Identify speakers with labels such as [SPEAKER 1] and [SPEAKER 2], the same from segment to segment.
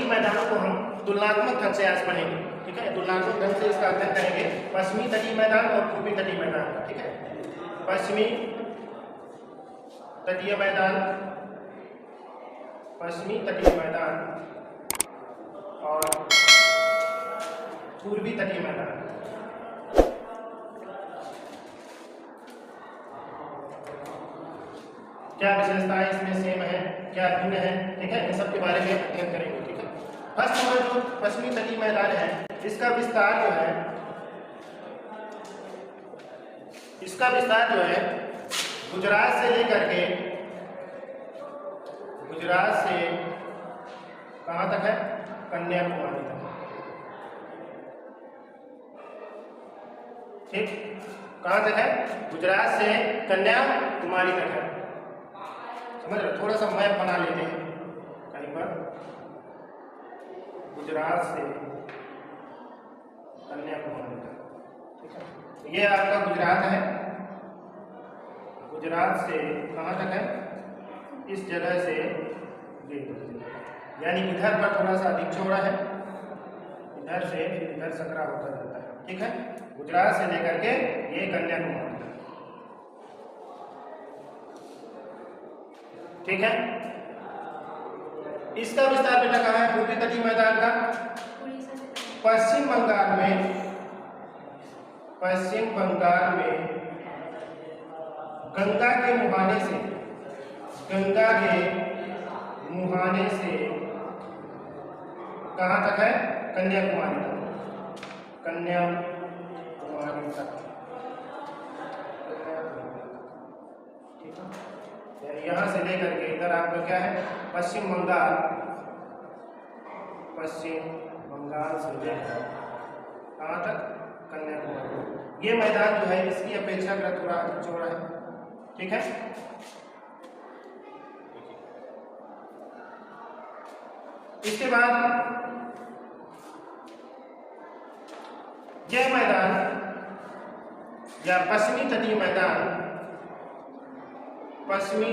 [SPEAKER 1] सभी मैदानों को हम तुलनात्मक ढंग से आज पढ़ेंगे, ठीक है। तुलनात्मक ढंग से इसका अध्ययन करेंगे पश्चिमी तटीय मैदान और पूर्वी तटीय मैदान, ठीक है। पश्चिमी तटीय मैदान, पश्चिमी तटीय मैदान और पूर्वी तटीय मैदान। क्या विशेषताएं इसमें सेम है, क्या भिन्न है, ठीक है, इन सब के बारे में अध्ययन करेंगे, ठीक है। फर्स्ट नंबर जो पश्चिमी तटीय मैदान है, इसका विस्तार जो है गुजरात से लेकर के कहां तक है, कन्याकुमारी तक, ठीक। कहां तक है, गुजरात से कन्याकुमारी तक है, समझ रहे। थोड़ा सा मैप बना लेते हैं कहीं पर, गुजरात से कन्याकुमारी तक, ठीक है। ये आपका गुजरात है, गुजरात से कहाँ तक है, इस जगह से ये, यानी इधर पर थोड़ा सा अधिक चौड़ा है, इधर से इधर सकरा होता जाता है, ठीक है। गुजरात से लेकर के ये कन्याकुमारी तक, ठीक है। इसका विस्तार बेटा कहाँ है, पूर्वी तटीय मैदान का पश्चिम बंगाल में गंगा के मुहाने से कहाँ तक है, कन्याकुमारी तक, कन्याकुमारी तक, ठीक है। यहाँ से लेकर के इधर आपका क्या है, पश्चिम बंगाल से लेकर कहाँ तक, कन्याकुमारी। ये मैदान जो है इसकी अपेक्षाकृत थोड़ा अधिक चौड़ा है, ठीक है। इसके बाद यह मैदान या पश्चिमी तटीय मैदान, पश्चिमी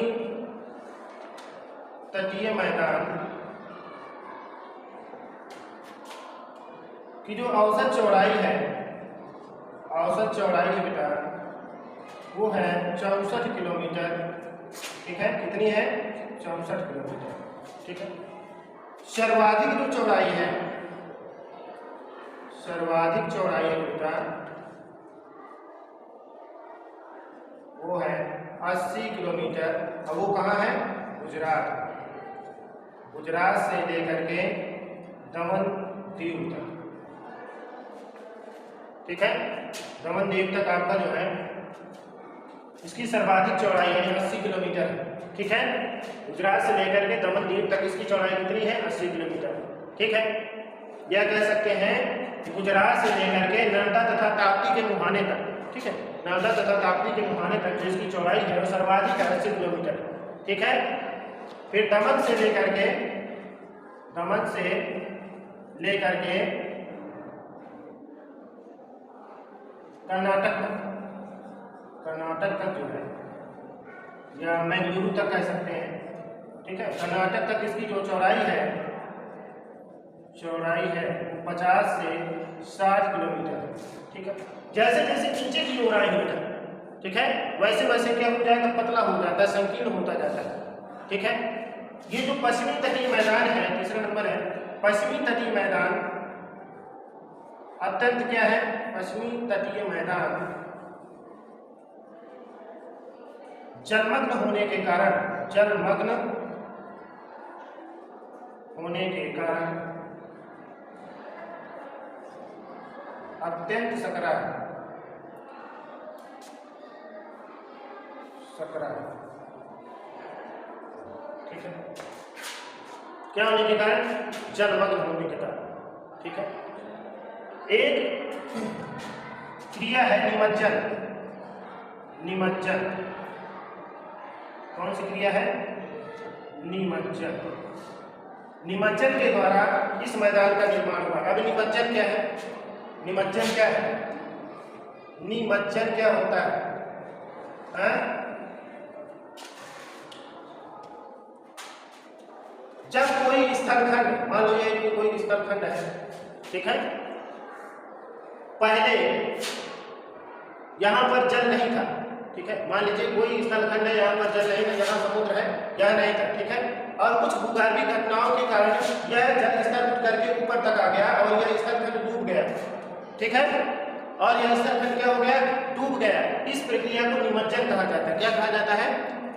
[SPEAKER 1] तटीय मैदान की जो औसत चौड़ाई है बेटा वो है 64 किलोमीटर, ठीक है। कितनी है, 64 किलोमीटर, ठीक है। सर्वाधिक जो चौड़ाई है बेटा वो है 80 किलोमीटर। अब वो कहाँ है, गुजरात से लेकर के दमन दीव तक, ठीक है। दमन दीव तक आपका जो है इसकी सर्वाधिक चौड़ाई है 80 किलोमीटर, ठीक है। गुजरात से लेकर के दमन दीव तक इसकी चौड़ाई कितनी है, 80 किलोमीटर, ठीक है। यह कह सकते हैं कि गुजरात से लेकर के नर्मदा तथा ताप्ती के मुहाने तक, ठीक है, नर्मदा तथा ताप्ती के मुहाने तक जो इसकी चौड़ाई है वो सर्वाधिक है 80 किलोमीटर, ठीक है। फिर दमन से लेकर के कर्नाटक तक जो है, या मैंगलुरु तक कह सकते हैं, ठीक है। कर्नाटक तक इसकी जो चौड़ाई है 50 से 60 किलोमीटर, ठीक है। जैसे जैसे नीचे की ओर आएंगे बेटा, ठीक है, वैसे वैसे क्या हो जाएगा, पतला हो जाता है, संकीर्ण होता जाता है, ठीक है। ये जो पश्चिमी तटीय मैदान है, तीसरा नंबर है पश्चिमी तटीय मैदान, अत्यंत क्या है, पश्चिमी तटीय मैदान जलमग्न होने के कारण अत्यंत सकरा है, ठीक है। क्या होने के कारण, जलमग्न होने के कारण, ठीक है। एक क्रिया है निमज्जन, कौन सी क्रिया है, निमज्जन के द्वारा इस मैदान का निर्माण हुआ। अब निमज्जन क्या है, निमज्जन क्या होता है, जब कोई स्थलखंड, मान लो ये स्थलखंड है, ठीक है। पहले यहाँ पर जल नहीं था, ठीक है। मान लीजिए कोई स्थलखंड है, यहाँ पर जल नहीं था, यहाँ समुद्र है, यहाँ नहीं था, ठीक है। और कुछ भूगर्भीय घटनाओं के कारण यह जल स्तर उठ करके ऊपर तक आ गया और यह स्थलखंड डूब गया, ठीक है। और यह स्थलखंड क्या हो गया? डूब गया। इस प्रक्रिया को निमज्जन कहा जाता है। क्या कहा जाता है?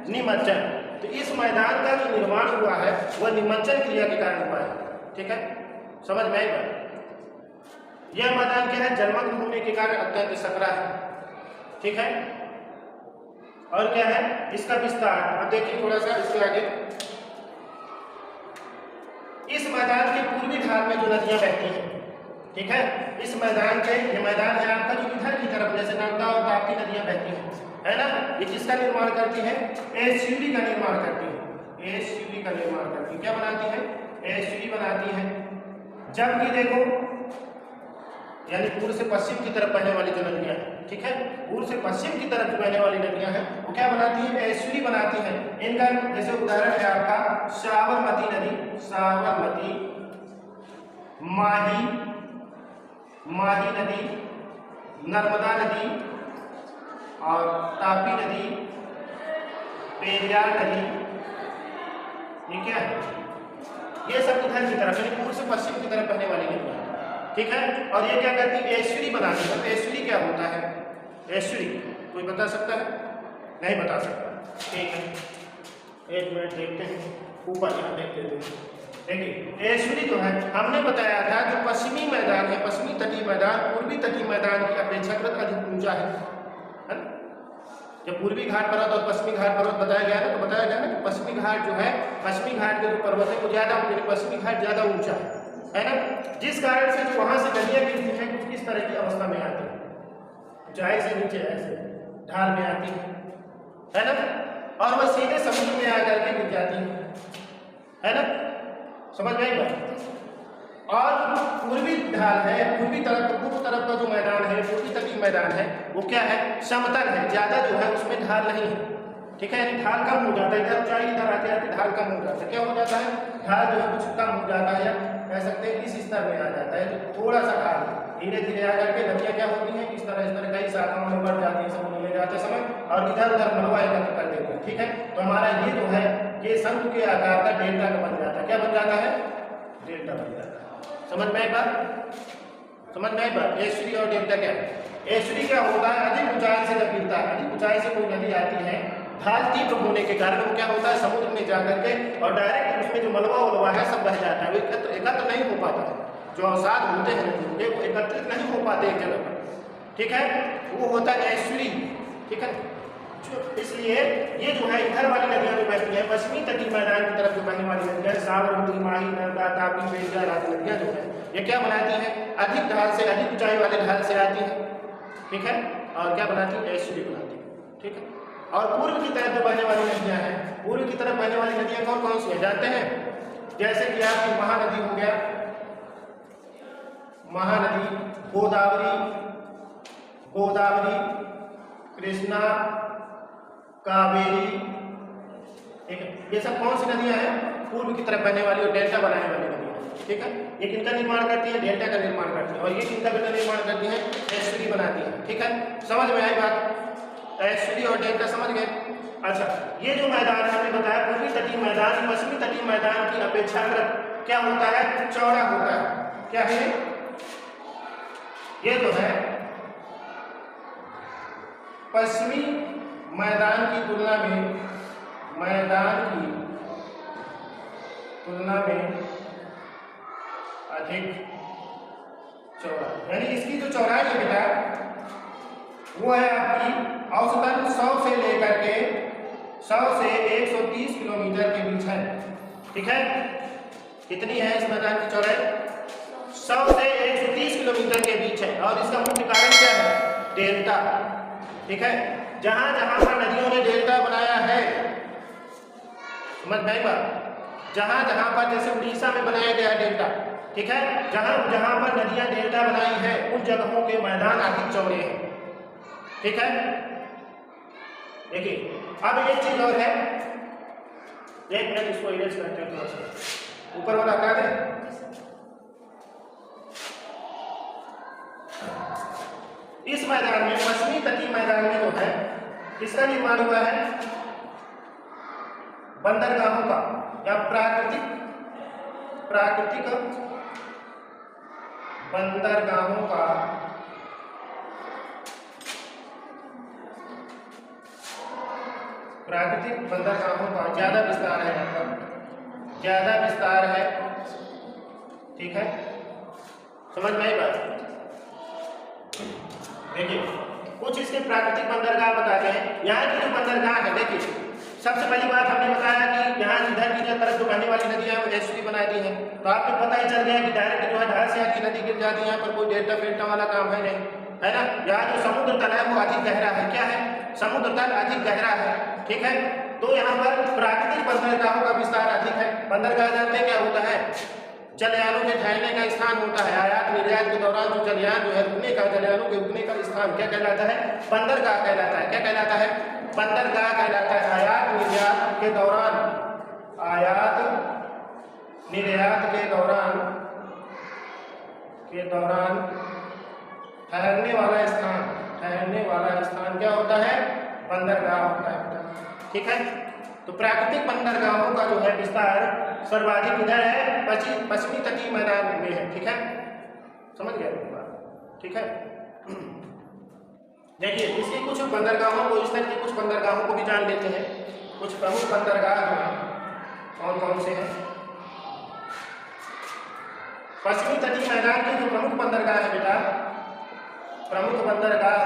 [SPEAKER 1] निमज्जन। तो इस मैदान का जो निर्माण हुआ है वह निमज्जन क्रिया के कारण हुआ है, ठीक है। समझ में आई बात? यह मैदान क्या है? जलमग्न होने के कारण अत्यंत सकरा है, ठीक है। और क्या है इसका विस्तार? अब देखिए थोड़ा सा इसके आगे, इस मैदान के पूर्वी ढाल में जो नदियां बहती हैं, ठीक है। इस मैदान के, ये मैदान है आपका जो इधर की तरफ जैसे नर्मदा और ताप्ती नदियां बहती हैं, है ना। ये किसका निर्माण करती है? एस्चुरी का निर्माण करती है। एस्चुरी का निर्माण करती है। क्या बनाती है? एस्चुरी बनाती है। जबकि देखो यानी पूर्व से पश्चिम की तरफ बहने वाली जो नदियां हैं, ठीक है, पूर्व से पश्चिम की तरफ बहने वाली नदियां हैं वो क्या बनाती है? एस्चुरी बनाती है। इनका जैसे उदाहरण है आपका साबरमती नदी, साबरमती, माही नदी, नर्मदा नदी और तापी नदी, पेरियार नदी, ये क्या है? ये सब इधर की तरफ यानी पूर्व से पश्चिम की तरफ बहने वाली नदियां, ठीक है। और ये क्या करती है? एस्चुरी बनाती है। तो एस्चुरी क्या होता है? एस्चुरी कोई बता सकता है? नहीं बता सकता, ठीक है। एक मिनट देखते हैं, ऊपर यहाँ देखते हैं। देखिए एस्चुरी जो है हमने बताया था जो पश्चिमी मैदान है, पश्चिमी तटीय मैदान पूर्वी तटीय मैदान की अपेक्षाकृत अधिक ऊंचा है ना। जब पूर्वी घाट पर्वत और पश्चिमी घाट पर्वत बताया गया ना, तो बताया गया ना कि पश्चिमी घाट जो है, पश्चिमी घाट के जो पर्वत है वो ज्यादा, पश्चिमी घाट ज्यादा ऊंचा है ना। जिस कारण से जो वहां से नदियां गिरती हैं कुछ इस तरह की अवस्था में आती है, ऊंचाई से नीचे ऐसे ढाल में आती है ना, और वह सीधे समुद्र में आकर के गिर जाती है ना। समझ में आई बात? और पूर्वी ढाल है, पूर्वी तरफ का जो मैदान है, पूर्वी तटीय मैदान है वो क्या है? समतल है, ज्यादा जो है उसमें ढाल नहीं है, ठीक है। यानी ढाल कम हो जाता है, इधर ऊंचाई इधर आते आते ढाल कम हो जाता है। क्या हो जाता है? ढाल जो है कुछ कम हो जाता है, या कह सकते हैं इस स्तर में आ जाता है। तो थोड़ा सा ढाल धीरे धीरे आकर के नदियां क्या होती हैं? इस तरह कई शाखाओं में बढ़ जाती है समुद्र में जाते समय, और इधर उधर मलबा एकत्र कर देते हैं, ठीक है। तो हमारा ये जो है ये शंकु के आकार का डेल्टा का बन जाता है। क्या बन जाता है? डेल्टा बन जाता है। समझ में आई बात? समझ में आई बात? एस्चुरी और डेल्टा क्या है? एस्चुरी क्या होता है? अधिक ऊंचाई से जब गिरता है, अधिक ऊंचाई से कोई नदी आती है, ढाल तीव्र होने के कारण वो क्या होता है? समुद्र में जाकर के और डायरेक्ट उसमें जो मलबा उलबा है सब बह जाता है, वो एकत्र नहीं हो पाता है। जो अवसाद होते हैं नदियों के वो एकत्रित नहीं हो पाते एक जगह पर, ठीक है। वो होता है एस्चुरी, ठीक है। इसलिए ये जो है इधर वाली नदियां जो बहती हैं, पश्चिमी तटीय मैदान की तरफ जो बहने वाली नदियां, साबरमती, माही, नर्मदा, तापी, पेरियार आदि नदियां जो है ये क्या बनाती हैं? अधिक ढाल से, अधिक ऊंचाई वाले ढाल से आती है, ठीक है। और क्या बनाती है? एस्चुरी बनाती है, ठीक है। और पूर्व की तरफ जो बहने वाली नदियां हैं, पूर्व की तरफ बहने वाली नदियां कौन कौन सी है जानते हैं? जैसे कि आपकी महानदी हो गया, महानदी, गोदावरी, कृष्णा, कावेरी, ठीक है। ये सब कौन सी नदियां हैं? पूर्व की तरफ बहने वाली और डेल्टा बनाने वाली नदियां, ठीक है। ये किनका निर्माण करती है? डेल्टा का निर्माण करती है। और ये किनका निर्माण करती है? एस्चुरी बनाती है, ठीक है। समझ में आई बात? एस्चुरी और डेल्टा समझ गए? अच्छा, ये जो मैदान हमने बताया पूर्वी तटीय मैदान पश्चिमी तटीय मैदान की अपेक्षाकृत क्या होता है? चौड़ा होता है। क्या है? ये जो है पश्चिमी मैदान की तुलना में अधिक चौड़ा, यानी इसकी जो चौड़ाई है बेटा वो है आपकी औसतन 100 से लेकर के 100 से 130 किलोमीटर के बीच है, ठीक है। कितनी है इस मैदान की चौड़ाई? 100 से 130 किलोमीटर के बीच है। और इसका मुख्य कारण क्या है? डेल्टा, ठीक है। जहां जहां पर नदियों ने डेल्टा बनाया है, समझ में आई बात? जहां जहां पर जैसे उड़ीसा में बनाया गया है डेल्टा, ठीक है, जहां जहां पर नदियां डेल्टा बनाई है उन जगहों के मैदान अधिक चौड़े हैं, ठीक है। देखिए अब एक चीज और है, एक मिनट इसको इरेज करते हैं थोड़ा सा, ऊपर वाला हटा दें। इस मैदान में, पश्चिमी तटीय मैदान में जो है किसका निर्माण हुआ है? बंदरगाहों का या प्राकृतिक बंदरगाहों का ज्यादा विस्तार है, यहाँ पर ज्यादा विस्तार है। ठीक है, समझ में आई बात? देखिए कुछ इसके प्राकृतिक बंदरगाह बताते हैं। यहाँ की जो बंदरगाह है, देखिए सबसे पहली बात हमने बताया कि यहाँ इधर की तरफ जो बहने वाली नदी है वो एस्टुरी बना दी है, तो आपको पता ही चल गया कि डायरेक्ट जो है ढाल से आती नदी गिर जाती है, यहाँ पर कोई डेल्टा फेल्टा वाला काम है नहीं, है ना। यहाँ जो समुद्र तल है वो अधिक गहरा है। क्या है? समुद्र तल अधिक गहरा है। ठीक है, तो यहाँ पर प्राकृतिक बंदरगाहों का विस्तार अधिक है। बंदरगाह जानते क्या होता है? जलयानों के ठहरने का स्थान होता है। आयात निर्यात के दौरान जो जलयान जो है रुकने का, जलयानों के रुकने का स्थान क्या कहलाता है? बंदरगाह कहलाता है। क्या कहलाता है? बंदरगाह कहलाता है। आयात निर्यात के दौरान, आयात निर्यात के दौरान ठहरने वाला स्थान क्या होता है? बंदरगाह होता है। ठीक है, तो प्राकृतिक बंदरगाहों का जो है विस्तार सर्वाधिक इधर है, पश्चिमी तटीय मैदान में है। ठीक है, समझ गए बात? ठीक है, देखिए इसकी कुछ बंदरगाहों को, इस तरह की कुछ बंदरगाहों को भी जान लेते हैं। कुछ प्रमुख बंदरगाह जो हैं कौन कौन से हैं? पश्चिमी तटीय मैदान के जो प्रमुख बंदरगाह है बेटा, प्रमुख बंदरगाह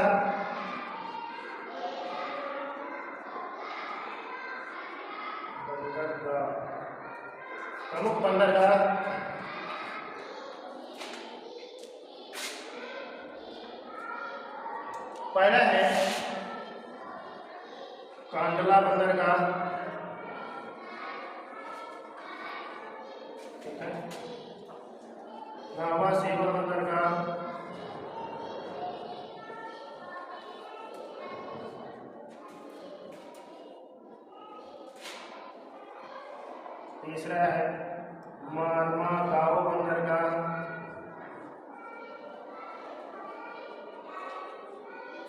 [SPEAKER 1] पहला है कांडला बंदरगाह। ठीक है, नावा सेवा बंदरगाह, तीसरा है मारमा गांव बंदरगाह,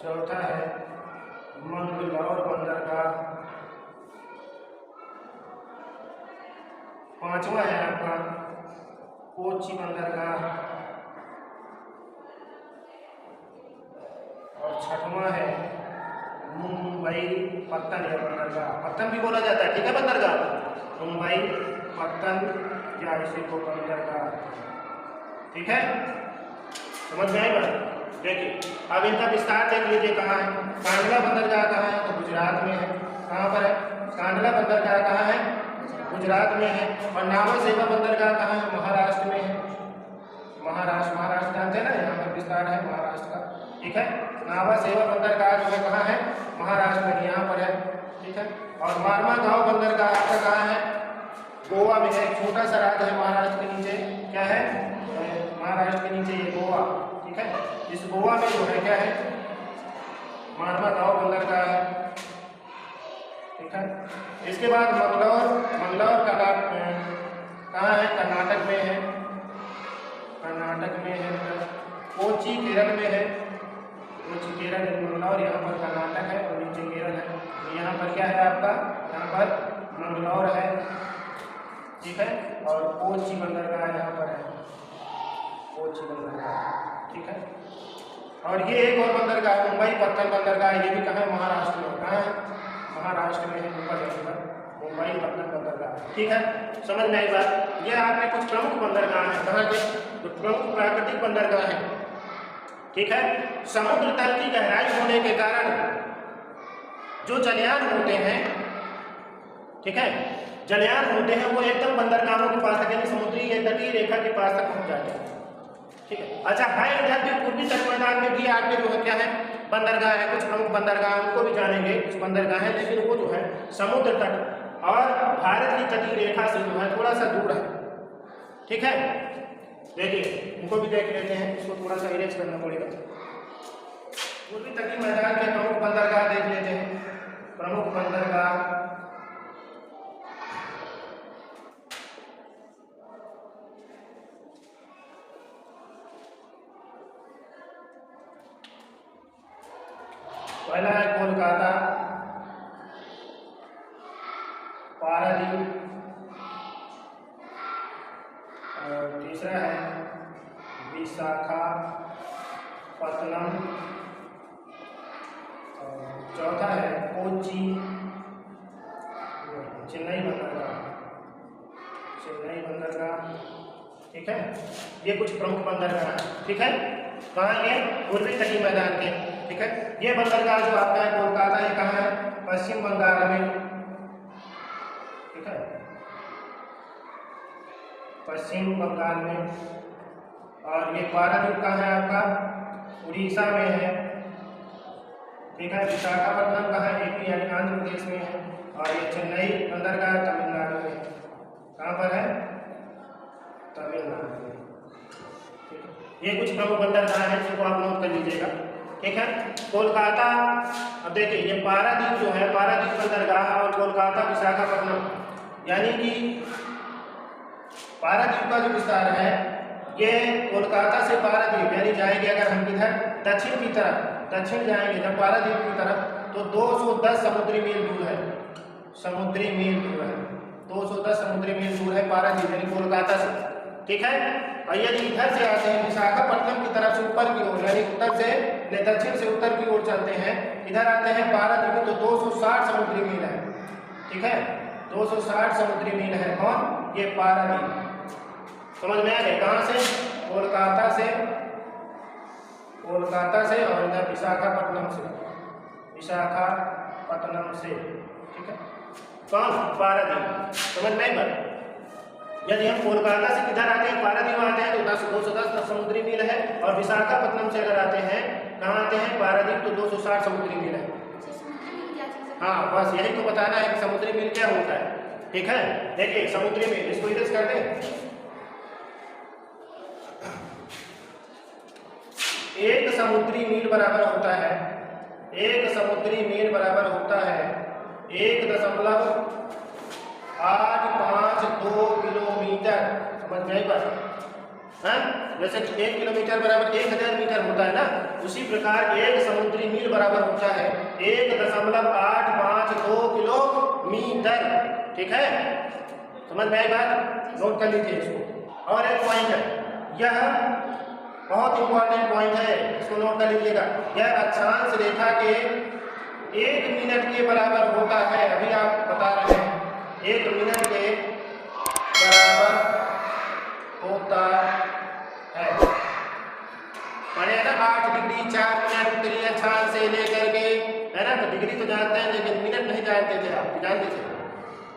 [SPEAKER 1] चौथा है मंगलौर बंदरगाह, पांचवा है आपका कोची बंदरगाह, और छठवां है मुंबई पत्तन बंदरगाह। पत्तन भी बोला जाता है। ठीक है, बंदरगाह मुंबई पत्तन या इसी को बंदरगाह। ठीक है, समझ में आई बात? देखिए अब इनका विस्तार देख लीजिए। कहाँ है कांडला बंदरगाह? कहाँ है? तो गुजरात में है। कहाँ पर है कांडला बंदरगाह? कहाँ है? गुजरात में है। और नावा सेवा बंदरगाह कहाँ है? महाराष्ट्र में है। महाराष्ट्र जानते हैं ना, यहाँ पर विस्तार है महाराष्ट्र का। ठीक है, नावा सेवा बंदरगाह जो है कहाँ है? महाराष्ट्र में, यहाँ पर है। ठीक है, और मारमा गांव बंदरगाह आपका कहाँ है? गोवा में है। छोटा सा राज्य है महाराष्ट्र के नीचे। क्या है? महाराष्ट्र के नीचे ये गोवा। ठीक है, इस गोवा में जो है क्या है? मारमा गांव बंदरगाह है। ठीक है, इसके बाद मंगलौर कहाँ है? कर्नाटक में है। कोची केरल में है। कोची केरल, मंगलौर यहाँ पर कर्नाटक है और नीचे केरल है। तो यहाँ पर क्या है आपका? यहाँ पर मंगलौर है। ठीक है, और कोची बंदरगाह यहाँ पर है। कोची बंदरगाह। ठीक है, और ये एक और बंदरगाह है मुंबई पत्तन बंदरगाह। ये भी कहाँ है? महाराष्ट्र में। कहाँ है? महाराष्ट्र में है, मुंबई पत्तन बंदरगाह। ठीक है, समझ में आई बात? ये आपने कुछ प्रमुख बंदरगाह है। कहाँ के? तो प्रमुख प्राकृतिक बंदरगाह है। ठीक है, समुद्र तल की गहराई होने के कारण जो जलयान होते हैं, ठीक है, जलयान होते हैं वो एकदम बंदरगाहों के पास तक, यानी समुद्री या तटीय रेखा के पास तक पहुंच जाते हैं। ठीक है, अच्छा है इधर के पूर्वी तट मैदान में भी आपके जो है क्या है? बंदरगाह है। कुछ प्रमुख बंदरगाह उनको भी जानेंगे, कुछ बंदरगाह है, लेकिन वो जो है समुद्र तट और भारत की तटीय रेखा से जो है थोड़ा सा दूर है। ठीक है, देखिए इनको भी देख लेते हैं। इसको थोड़ा सा इरेज करना पड़ेगा। पूर्वी तटीय मैदान के प्रमुख बंदरगाह देख लेते हैं। प्रमुख बंदरगाह पहला है कोलकाता, पारादीप, और तीसरा है विशाखापत्तनम, और चौथा है कोच्चि, चेन्नई बंदरगाह, चेन्नई बंदरगाह। ठीक है, ये कुछ प्रमुख बंदरगाह है। ठीक है, कहाँ ये पूर्वी तटीय मैदान के। ठीक है, ये बंदरगाह जो आपका है कोलकाता, ये कहाँ है? पश्चिम बंगाल में। ठीक है, पश्चिम बंगाल में। और ये पारादीप कहाँ है आपका? उड़ीसा में है। ठीक है, विशाखापट्टनम कहाँ है? AP यानी आंध्र प्रदेश में है। और ये चेन्नई बंदरगाह तमिलनाडु में। कहाँ पर है? तमिलनाडु में। ये कुछ प्रमुख बंदरगाह हैं जिनको आप नोट कर लीजिएगा। ठीक है, कोलकाता, अब देखिए ये पारादीप जो है, पारादीप बंदरगाह और कोलकाता विशाखापट्टनम, यानी कि पारादीप का जो विस्तार है ये कोलकाता से पारादीप यानी जाएंगे अगर हम किधर दक्षिण की तरफ, दक्षिण जाएंगे जब पारादीप की तरफ, तो 210 समुद्री मील दूर है। समुद्री मील दूर है, 210 समुद्री मील दूर है पारादीप यानी कोलकाता से। ठीक है, और यदि इधर से आते हैं विशाखापट्टनम की तरफ से ऊपर की ओर, यानी उत्तर से दक्षिण से उत्तर की ओर चलते हैं, इधर आते हैं पारादीप, तो 260 समुद्री मील है। ठीक है, 260 समुद्री मील है। कौन? ये पारादीप। समझ में आ गए? कहाँ से? कोलकाता से, कोलकाता से, और इधर विशाखापट्टनम से, विशाखापट्टनम से। ठीक है, कौन? पारादीप। समझ में आई? यदि हम कोलकाता से किधर आते हैं, पारादीप आते हैं, तो 210 समुद्री मील है। और विशाखापट्टनम से अगर आते हैं, कहाँ आते हैं? पारादीप, तो 260 समुद्री मील है। हाँ, बस यही तो बताना है कि समुद्री मील क्या होता है। ठीक है, देखिए समुद्री मील, इसको इरेज कर दें। एक समुद्री मील बराबर होता है, एक समुद्री मील बराबर होता है 1.852 किलोमीटर। समझ में आई बात? हाँ, जैसे कि 1 किलोमीटर बराबर 1000 मीटर होता है ना, उसी प्रकार एक समुद्री मील बराबर होता है 1.852 किलोमीटर। ठीक है, समझ में आई बात? नोट कर लीजिए इसको। और एक पॉइंट है, यह बहुत इंपॉर्टेंट पॉइंट है, इसको नोट कर लीजिएगा। यह अक्षांश रेखा के 1 मिनट के बराबर होता है। अभी आप बता रहे हैं 1 मिनट के बराबर होता है। माने ना 8 डिग्री 4 मिनट उत्तरी अक्षांश से लेकर के, है ना? तो डिग्री तो जानते हैं लेकिन मिनट नहीं जानते थे। आप जानते थे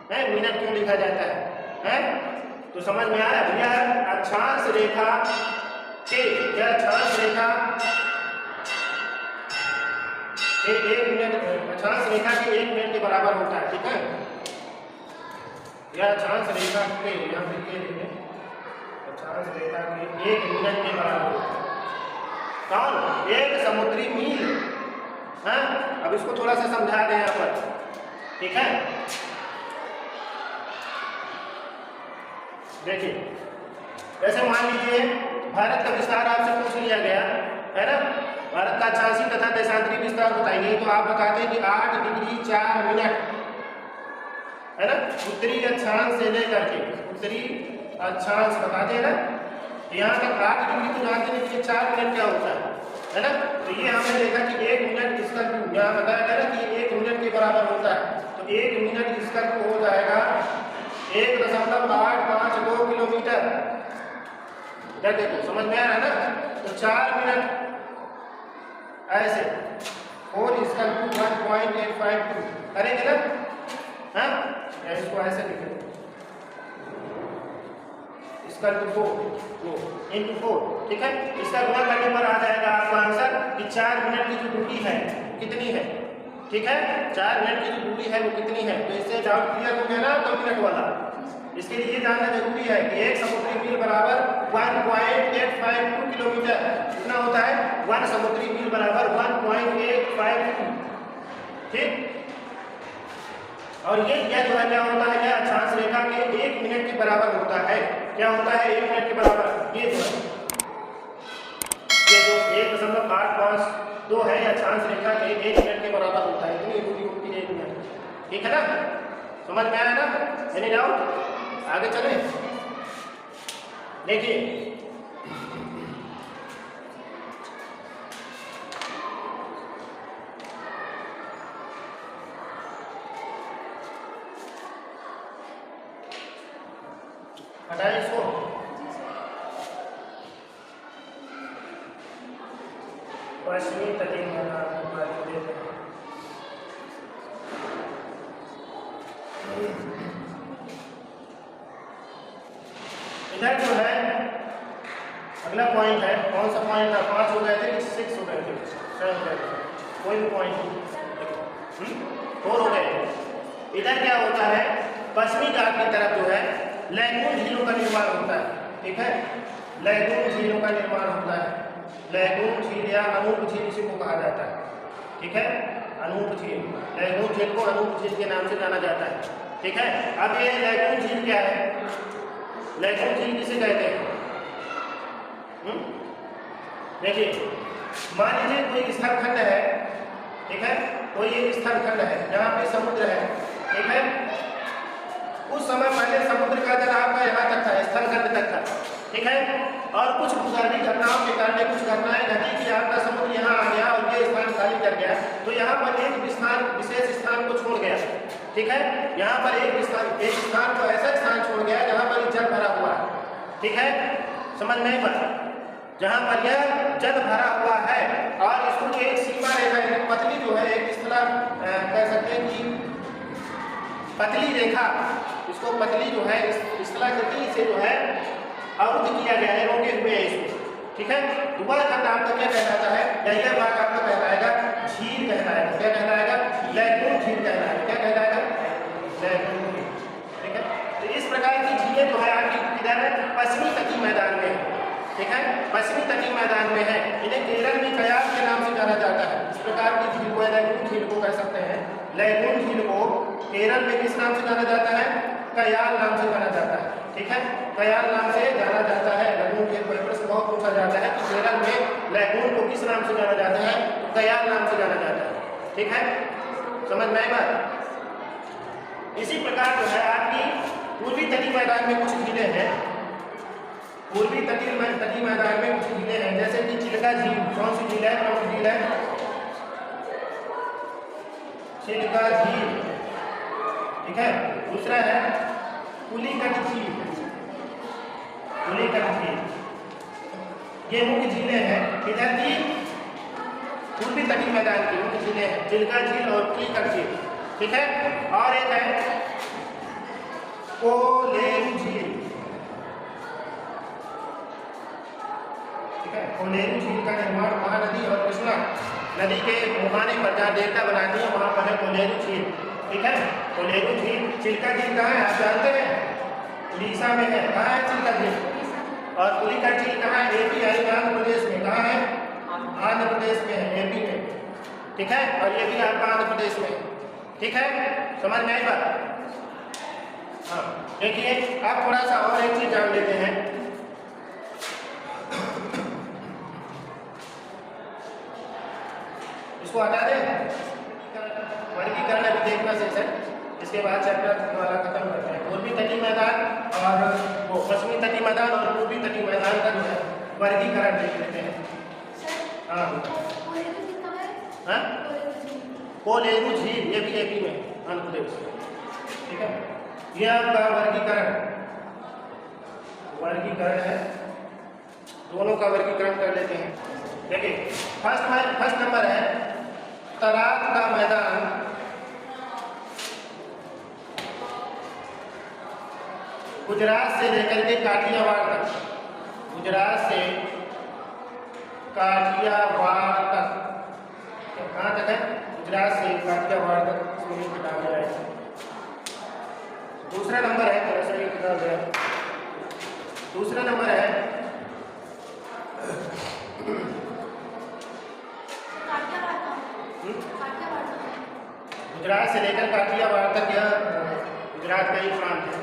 [SPEAKER 1] है मिनट क्यों लिखा जाता है? तो समझ में आया भैया? अक्षांश रेखा के, यह अक्षांश रेखा एक मिनट, अक्षांश रेखा के 1 मिनट के बराबर होता है। ठीक है, यह अक्षांश रेखा के, यहाँ पे के लिखे, अक्षांश रेखा के 1 मिनट के बराबर होता है। कौन? 1 समुद्री मील। हाँ, अब इसको थोड़ा सा समझा दें यहाँ पर। ठीक है, देखिए जैसे मान लीजिए भारत का विस्तार आपसे पूछ लिया गया है ना, भारत का अक्षांशीय तथा देशांतरी विस्तार बताइए, तो आप बताते हैं कि 8 डिग्री 4 मिनट, है ना? उत्तरी अक्षांश से लेकर के, उत्तरी अक्षांश बताते हैं ना, यहाँ तक 8 डिग्री तो जानते हैं कि 4 मिनट क्या होता है ना? तो ये हमने देखा कि 1 मिनट इसका यहाँ बताया गया ना कि 1 मिनट के बराबर होता है, तो 1 मिनट इसका हो जाएगा 1.852 किलोमीटर। देखो समझ में आ रहा है ना? तो 4 मिनट ऐसे 4 इसका 1.852 करेंगे ना? हाँ, इसको ऐसे लिखेंगे, इसका 4 इंटू 4। ठीक है, इसका गुणा करने पर आ जाएगा आपका आंसर कि 4 मिनट की जो दूरी है कितनी है। ठीक है, 4 मिनट की जो दूरी है वो कितनी है। तो इससे डाउट क्लियर हो गया ना 2 मिनट वाला। इसके लिए जानना जरूरी है कि 1 समुद्री मील बराबर 1.852 किलोमीटर। कितना होता है? 1 समुद्री मील बराबर 1.852। ठीक, और ये जो है क्या होता है? यह अक्षांश रेखा के 1 मिनट के बराबर होता है। क्या होता है? 1 मिनट के बराबर। ये जो 1.852 है अक्षांश रेखा के 1 मिनट के ठीक है ना, समझ में आया ना? Any doubt? आगे चले, देखिए हटाइए इसको। पश्चिमी तटीय इधर जो है अगला पॉइंट है, कौन सा पॉइंट था? 5 हो गए थे कि 6 हो गए थे? 7 हो गए थे, कोई भी पॉइंट 4 हो गए थे। इधर क्या होता है, पश्चिमी घाट की तरफ जो है लैगून झीलों का निर्माण होता है, ठीक है, लैगून झीलों का निर्माण होता है। लैगून झील या अनूप झील इसी को कहा जाता है, ठीक है, अनूप झील। लैगून झील को अनूप झील के नाम से जाना जाता है, ठीक है। अब ये लैगून झील क्या है? लैगून झील किसे कहते हैं? देखिए, मान लीजिए कोई स्थलखंड है, ठीक है, कोई एक स्थलखंड है जहाँ पे समुद्र है, ठीक है। उस समय पहले समुद्र का जल आपका यहाँ तक था, स्थलखंड तक था, ठीक है, और कुछ भूगर्भीय घटनाओं के कारण कुछ घटनाएं घटी कि आपका समुद्र यहाँ आ गया और ये स्थान खाली कर गया, तो यहाँ पर एक विशेष स्थान को छोड़ गया, ठीक है। यहाँ पर एक स्थान को ऐसा स्थान छोड़ गया जहाँ पर जल भरा हुआ है, ठीक है, समझ में पड़ा? जहाँ पर यह जल भरा हुआ है और इसको एक सीमा रेखा पतली जो है, एक इस तरह कह सकते हैं कि पतली रेखा, इसको पतली जो है इस तरह से जो है अवरुद्ध किया गया है, रोके हुए है इसको, ठीक है। दुबारा खंड आपका क्या कहलाता है, या यह भाग आपका कहलाएगा झील कहलाएगा। क्या कहलाएगा? लैगून झील कहलाएगा। क्या कहलाएगा? लैगून झील, ठीक है। तो इस प्रकार की झीलें जो है आपकी किधर है? पश्चिमी तटीय मैदान में, ठीक है, पश्चिमी तटीय मैदान में है। इन्हें केरल में कयाल के नाम से जाना जाता है। इस प्रकार की झील को लैगून झील को कह सकते हैं। लैगून झील को केरल में किस नाम से जाना जाता है? कयाल नाम से जाना जाता है, ठीक है, कयाल नाम से जाना जाता है। लैगून झील पर प्रश्न बहुत पूछा जाता है कि केरल में लैगून को किस नाम से जाना जाता है? तो कयाल नाम से जाना जाता है, ठीक है, समझ में आई बात? इसी प्रकार जो है आपकी पूर्वी तटीय मैदान में कुछ झीलें हैं। पूर्वी तटीय मैदान में कुछ झीलें हैं, जैसे कि चिल्का झील। कौन सी झील है? प्रमुख झील है चिल्का झील, ठीक है। दूसरा है पुलिकट झील। पुलिकट झील ये मुख्य झीलें हैं इधर की पूर्वी तटीय मैदान की मुख्य झीलें हैं, चिल्का झील और पुलिकट झील, ठीक है। और एक है कोलेरू झील, ठीक है। कोलेरू झील का निर्माण महानदी और कृष्णा नदी के मुहाने पर जहाँ डेल्टा बनाती है वहाँ पर है कोलेरू झील, ठीक है। कोलेरू झील, चिल्का झील कहाँ है आप जानते हैं? उड़ीसा में है। कहाँ है चिल्का झील? और पुलिकट झील कहाँ है? एपी यानी आंध्र प्रदेश में। कहाँ है? आंध्र प्रदेश में है, एपी में, ठीक है। और ये भी आपका आंध्र प्रदेश में, ठीक है, समझ में आई बात? हाँ, देखिए आप थोड़ा सा और एक चीज जान लेते हैं। इसको हटा दें, वर्गीकरण अभी देखना शेष है, इसके बाद चैप्टर वाला खत्म करते हैं। पूर्वी तटीय मैदान और वो पश्चिमी तटीय मैदान और पूर्वी तटीय मैदान का जो है वर्गीकरण देख लेते हैं। हाँ हाँ, कोलेरू झील ये भी एपी में, आंध्र प्रदेश, ठीक है। यह आपका वर्गीकरण है, दोनों का वर्गीकरण कर लेते हैं। देखिए फर्स्ट नंबर है तरात का मैदान। गुजरात से लेकर के काठियावाड़ तक, गुजरात से काठियावाड़ तक, कहाँ तक है? गुजरात से काठियावाड़ तक इसमें किताब है। दूसरा नंबर है, थोड़ा सा ये किताब है, दूसरा नंबर है गुजरात से लेकर काठियावाड़ तक, यह गुजरात का ही प्रांत है,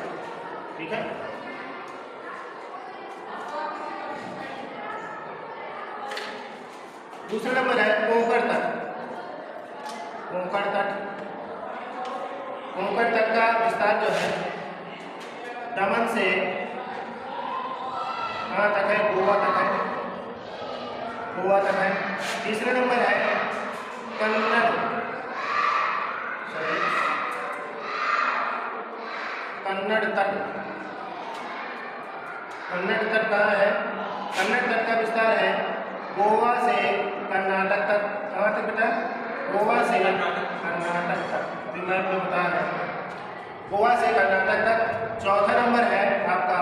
[SPEAKER 1] ठीक है। दूसरा नंबर है कोंकण तट। कोंकण तट कोंकण तट का विस्तार जो है दमन से कहाँ तक है, गोवा तक है, गोवा तक है। तीसरा नंबर है कन्नड़ तट। कन्नड़ तट कहाँ है, कन्नड़ तट का विस्तार है गोवा से कर्नाटक तक। कहाँ तक बेटा, गोवा से कर्नाटक तक, अभी मैं आपको बता रहा हूँ, गोवा से कर्नाटक तक। चौथा नंबर है आपका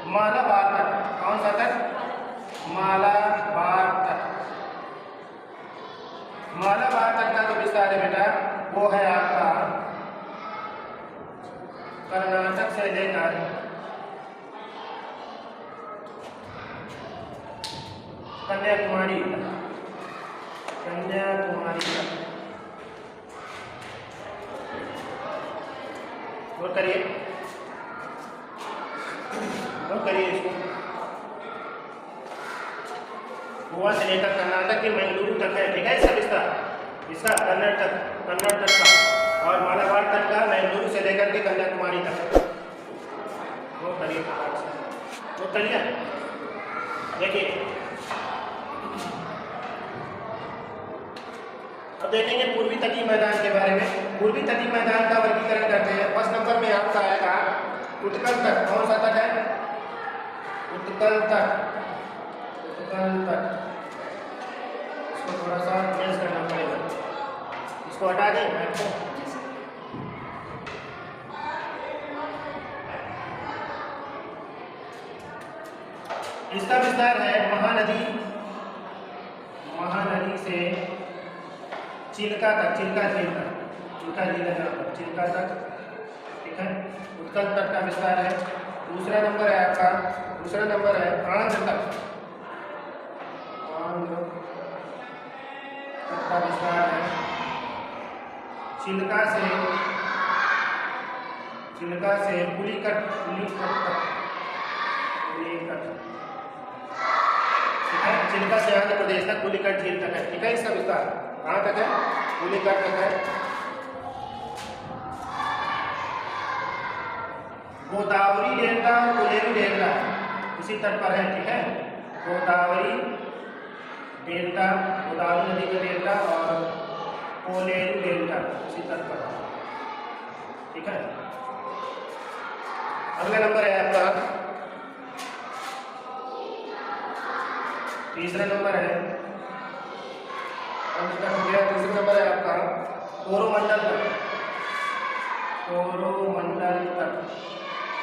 [SPEAKER 1] मालाबार तट। कौन सा तट, मालाबार तट। मालाबार तट का जो विस्तार है बेटा वो है आपका कर्नाटक से लेकर कन्याकुमारी तक, कन्याकुमारी तक। नोट करिए, नोट करिए इसको। गोवा से लेकर कर्नाटक के मंगलुरु तक है, ठीक है इसका विस्तार, इसका कन्नड़ तट का, और मालाबार तट का मंगलुरु से लेकर के कन्याकुमारी तक। नोट करिए, नोट करिए। देखिए अब देखेंगे पूर्वी तटीय मैदान के बारे में। पूर्वी तटीय मैदान का वर्गीकरण करते हैं। फर्स्ट नंबर में आपका आएगा उत्कल तट। कौन सा तट है, उत्कल तट, उत्कल तट। इसको थोड़ा सा चेंज करना पड़ेगा, इसको हटा दें मैप को। इसका विस्तार है महानदी, महानदी से चिल्का तक, चिल्का झील तक, चिल्का झील है यहाँ पर, चिल्का तक, ठीक है। उत्कल तट का विस्तार है। दूसरा नंबर है आपका, दूसरा नंबर है आंध्र तट। आंध्र तट का विस्तार है चिल्का से, चिल्का से पुलिकट, पुलिकट तक, पुलिकट, ठीक है। चिल्का से आंध्र प्रदेश तक पुलिकट झील तक है, ठीक है। इसका विस्तार कहाँ तक है, पुलिकट तक है। गोदावरी डेल्टा और कोलेरू डेल्टा उसी तट पर है, ठीक है। गोदावरी डेल्टा, गोदावरी नदी का डेल्टा, और कोलेरू डेल्टा उसी तट पर है, ठीक है। अगला नंबर है आपका तीसरा नंबर है, तीसरा नंबर है आपका कोरोमंडल तट। कोरोमंडल तट,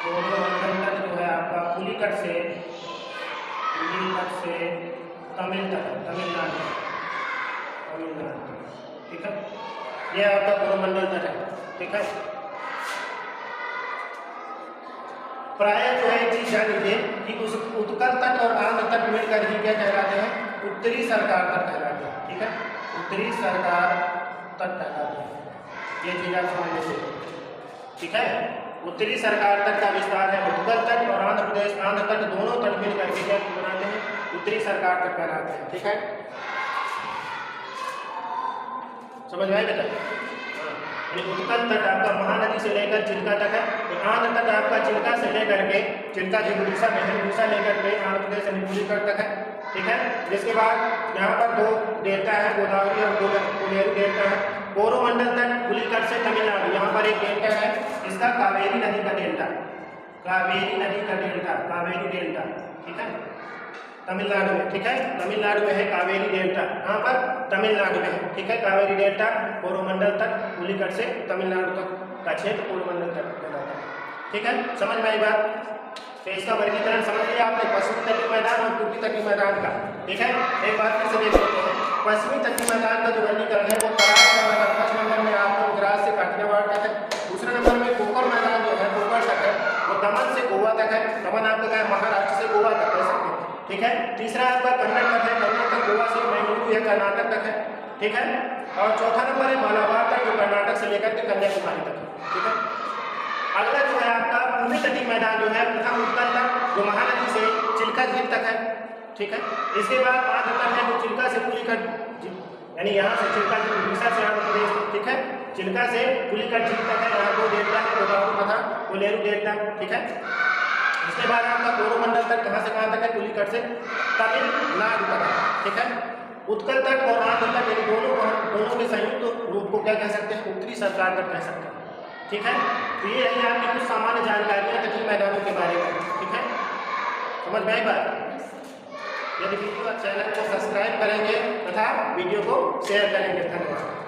[SPEAKER 1] कोरोमंडल तट जो है आपका पुलिकट से, पुलिकट से तमिल तक, तमिलनाडु, तमिलनाडु, ठीक है। यह आपका कोरोमंडल तट है, ठीक है। प्राय जो है एक चीज जान लीजिए कि उस उत्कल तट और आंध्र तट मिलकर ही क्या कहलाते हैं, उत्तरी सरकार तट कहलाते हैं, ठीक है। उत्तरी सरकार तट कहलाते हैं, ये चीज आप समझ लीजिए, ठीक है। उत्तरी सरकार तट का विस्तार है उत्कल तट, और आंध्र प्रदेश आंध्र तट दोनों तट मिलकर के क्या बनाते हैं, उत्तरी सरकार तट कहलाते हैं, ठीक है। समझ में आए बेटा। उत्कल तट आपका महानदी से लेकर चिल्का तक है, तो आंध्र तट आपका चिल्का से लेकर के, चिल्का जी उड़ीसा में है, उड़ीसा लेकर के आंध्र प्रदेश पुलिकट तक है, ठीक है। जिसके बाद यहाँ पर दो डेल्टा है, गोदावरी और कोलेरू डेल्टा है। कोरोमंडल तट पुलिकट से तमिलनाडु, यहाँ पर एक डेल्टा है, इसका कावेरी नदी का डेल्टा, कावेरी नदी का डेल्टा, कावेरी डेल्टा, ठीक है, तमिलनाडु में, ठीक है। तमिलनाडु में है कावेरी डेल्टा, यहाँ पर तमिलनाडु में है, ठीक है। कावेरी डेल्टा कोरोमंडल तक पुलिकट से तमिलनाडु तक का क्षेत्र कोरोमंडल तक कहलाता है, ठीक है। समझ में आई बात। तो इसका वर्गीकरण समझ लिया आपने, पश्चिमी तटीय मैदान और पूर्वी तटीय मैदान का, ठीक है। एक बात फिर से देख लेते हैं, पश्चिमी तटीय मैदान का जो वर्गीकरण है वो करार मैदान फर्स्ट नंबर में आपको गुजरात से काठियावाड़ तक है। दूसरे नंबर में कोकर मैदान जो है कोकर तक है, वो दमन से गोवा तक है, दमन आपका क्या है महाराष्ट्र से गोवा तक कह सकते हैं, ठीक है। तीसरा आपका कन्नड़ तक है, कन्नड़ तक गोवा से मंगलुरु या कर्नाटक तक है, ठीक है। और चौथा नंबर है मालाबार तक, जो कर्नाटक से लेकर के कन्याकुमारी तक है, ठीक है। अगला जो है आपका पूर्वी तटीय मैदान जो है प्रथम उत्कल तक, जो महानदी से चिल्का झील तक है, ठीक है। इसके बाद आंध्र तट है जो चिल्का से पुलिकट यानी यहाँ से चिल्का की उड़ीसा से आंध्र प्रदेश, ठीक है, चिल्का से पुलिकट झील तक है, यहाँ 2 डेल्टा है, गोदावरी तथा कोलेरू डेल्टा, ठीक है। इसके बाद आपका कोरोमंडल तक कहाँ से कहाँ तक है, पुलिकट से तमिलनाडु तक, ठीक है। उत्कल तट और आंध्र तट यानी दोनों के संयुक्त रूप को क्या कह सकते हैं, उत्तरी सरकार तट कह सकते हैं, ठीक है। तो ये रही आपकी कुछ सामान्य जानकारियाँ तटीय मैदानों के बारे में, ठीक है। समझ में आई बात? यदि वीडियो चैनल को सब्सक्राइब करेंगे तथा वीडियो को शेयर करेंगे। धन्यवाद।